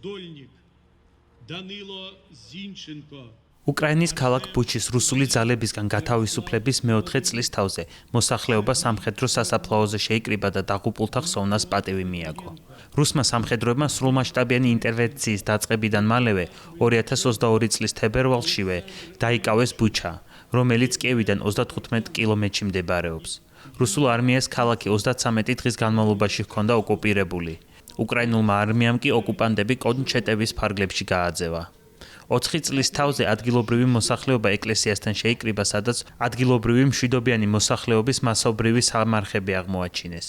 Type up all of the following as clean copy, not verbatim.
Стольник, Данило Зинченко. უკრაინის ქალაქ ბუჩის რუსული ძალებისგან გათავისუფლების მეოთხე წლის თავზე მოსახლეობა სამხედრო სასაფლაოზე შეიკრიბა და დაღუპულთა ხსოვნას პატივი მიაგო. რუსმა სამხედროებმა სრულმასშტაბიანი ინტერვენციის დაწყებიდან მალევე 2022 წლის თებერვალშივე დაიკავეს ბუჩა, რომელიც კიევიდან 35 კილომეტრში მდებარეობს. რუსულ არმიას ქალაქი 33 დღის განმავლობაში ჰქონდა ოკუპირებული. უკრაინულმა არმიამ კი ოკუპანტები კონჩეტების ფარგლებში გააძევა. 4 წლის თავზე ადგილობრივი მოსახლეობა ეკლესიასთან შეიკრიბა, სადაც ადგილობრივი მშვიდობიანი მოსახლეობის მასობრივი სამარხები აღმოაჩინეს.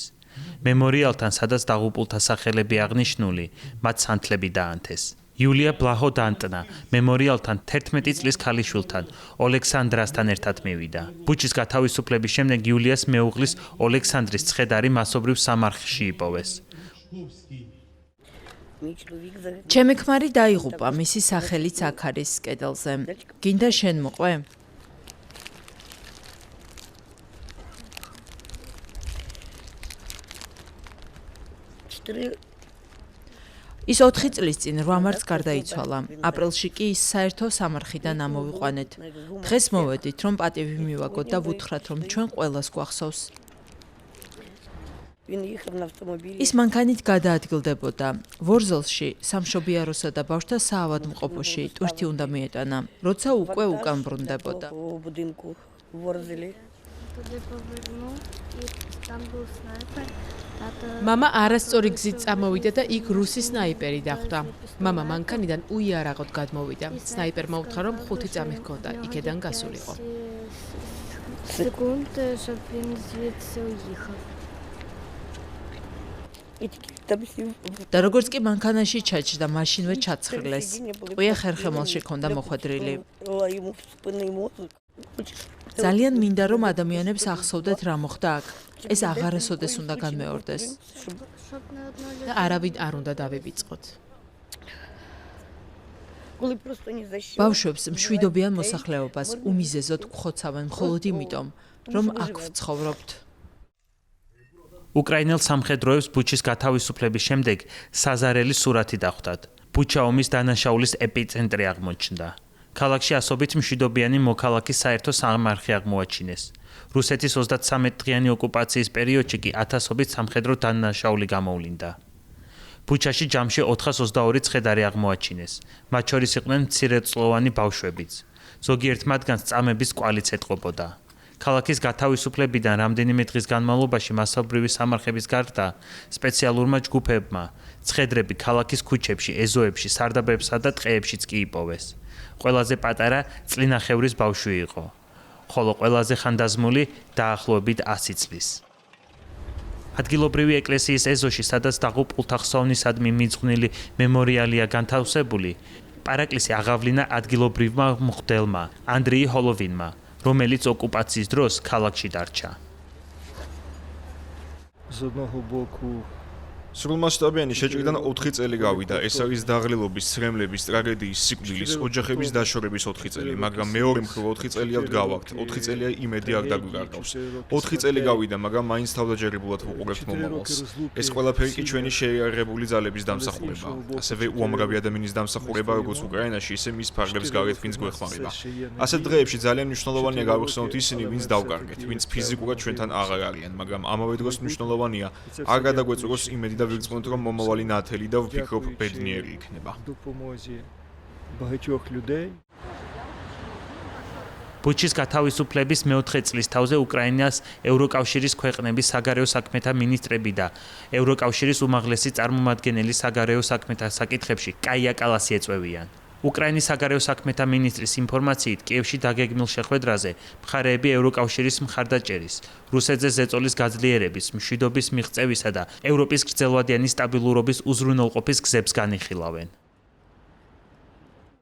მემორიალთან, სადაც დაღუპულთა სახელები აღნიშნული, მათ სანთლები დაანთეს. იულია ბლაჰო დანტნა მემორიალთან 11 წლის ქალიშვილთან, ოლექსანდრასთან ერთად მივიდა. ბუჩის გათავისუფლების შემდეგ იულიას მეუღლის ოლექსანდრის ცხედარი მასობრივ სამარხში იპოვეს. ჩემი ქმარი დაიღუპა, მისი სახელიც აქ არის კედელზე. გინდა შენ მოყვე? ის 4 წლის წინ 8 მარტს გარდაიცვალა. აპრილში კი ის საერთო სამარხიდან ამოვიყვანეთ. დღეს მოვედით, რომ პატივი მივაგოთ და ვუთხრათ, რომ ჩვენ ყველას გვახსოვს. ის მანქანით გადაადგილდებოდა. ვორზელში, სამშობიაროსა და ბავშვთა საავადმყოფოში ტვირთი უნდა მიეტანა, როცა უკვე უკან ბრუნდებოდა. მამა არასწორი გზით წამოვიდა და იქ რუსი სნაიპერი დახვდა. მამა მანქანიდან უიარაღოდ გადმოვიდა. სნაიპერმა უთხრა, რომ 5 წამი ჰქონდა, იქედან გასულიყო. და როგორც კი მანქანაში ჩაჭდა, მაშინვე ჩაცხრილეს. ყויה ხერხემალში ჰქონდა მოხვედრილი. ძალიან მინდა რომ ადამიანებს ახსოვდეთ რა მოხდა აქ. ეს აღარასოდეს უნდა განმეორდეს. და არავინ არ უნდა დავივიწყოთ. ბავშვებს მშვიდობიან მოსახლეობას უმიზეზოდ გვხოცავენ მხოლოდ იმიტომ, რომ აქ ვცხოვრობთ. უკრაინელ სამხედროებს ბუჩის გათავისუფლების შემდეგ საზარელი სურათი დახვდათ. ბუჩა ომის დანაშაულის ეპიცენტრი აღმოჩნდა. ქალაქში ასობით მშვიდობიანი მოქალაქის საერთო სამარხი აღმოაჩინეს. რუსეთის 33 დღიანი ოკუპაციის პერიოდში კი ათასობით სამხედრო დანაშაული გამოვლინდა. ბუჩაში ჯამში 422 ცხედარი აღმოაჩინეს. მათ შორის იყვნენ მცირეწლოვანი ბავშვებიც. ზოგიერთ მათგანს წამების კვალიც ეტყობოდა. ქალაქის გათავისუფლებიდან რამდენიმე დღის განმავლობაში მასობრივი სამარხების გარდა სპეციალურმა ჯგუფებმა ცხედრები ქალაქის ქუჩებში, ეზოებში, სარდაბებსა და ტყეებშიც კი იპოვეს. ყველაზე პატარა წლინახევრის ბავშვი იყო, ხოლო ყველაზე ხანდაზმული დაახლოებით 100 წლის. ადგილობრივი ეკლესიის ეზოში, სადაც დაღუპულთა ხსოვნისადმი მიძღვნილი მემორიალია განთავსებული, პარაკლისი აღავლინა ადგილობრივმა მღვდელმა ანდრეი ჰოლოვინმა, რომელიც ოკუპაციის დროს ქალაქში დარჩა. სრულმასშტაბიანი შეჭრიდან 4 წელი გავიდა. ეს არის დაღლილობის, ცრემლების, ტრაგედიის, სიკვდილის, ოჯახების დაშორების 4 წელი, მაგრამ მეორე მხრივ 4 წელია ვდგავართ. 4 წელია იმედი არ დაგვიგარდავს. 4 წელი გავიდა, მაგრამ მაინც თავდაჯერებულად ვუყურებთ მომავალს. ეს ყველაფერი კი ჩვენი შეიარაღებული ძალების დამსახურებაა. ასევე უამრავი ადამიანის დამსახურება, როგორც უკრაინაში, ისე მის ფარგლებს გარეთ, ვინც გვეხმარება. ასეთ დღეებში ძალიან მნიშვნელოვანია გავიხსენოთ ისინი, ვინც დავკარგეთ, ვინც ფიზიკურად ჩვენთან აღარ არიან, მაგრამ ამავე დროს მნიშვნელოვანია არ გადაგვეწუროს იმედი ვიგრძნოთ, რომ მომავალი ნათელი და ვფიქრობ ბედნიერი იქნება. ბუჩის გათავისუფლების მეოთხე წლის თავზე უკრაინას ევროკავშირის ქვეყნების საგარეო საქმეთა მინისტრები და ევროკავშირის უმაღლესი წარმომადგენელი საგარეო საქმეთა საკითხებში კაია კალასი ეწვევიან. უკრაინის საგარეო საქმეთა მინისტრის ინფორმაციით, კიევში დაგეგმილ შეხვედრაზე მხარეები ევროკავშირის მხარდაჭერის, რუსეთზე ზეწოლის გაძლიერების, მშვიდობის მიღწევისა და ევროპის გრძელვადიანი სტაბილურობის უზრუნველყოფის გზებს განიხილავენ.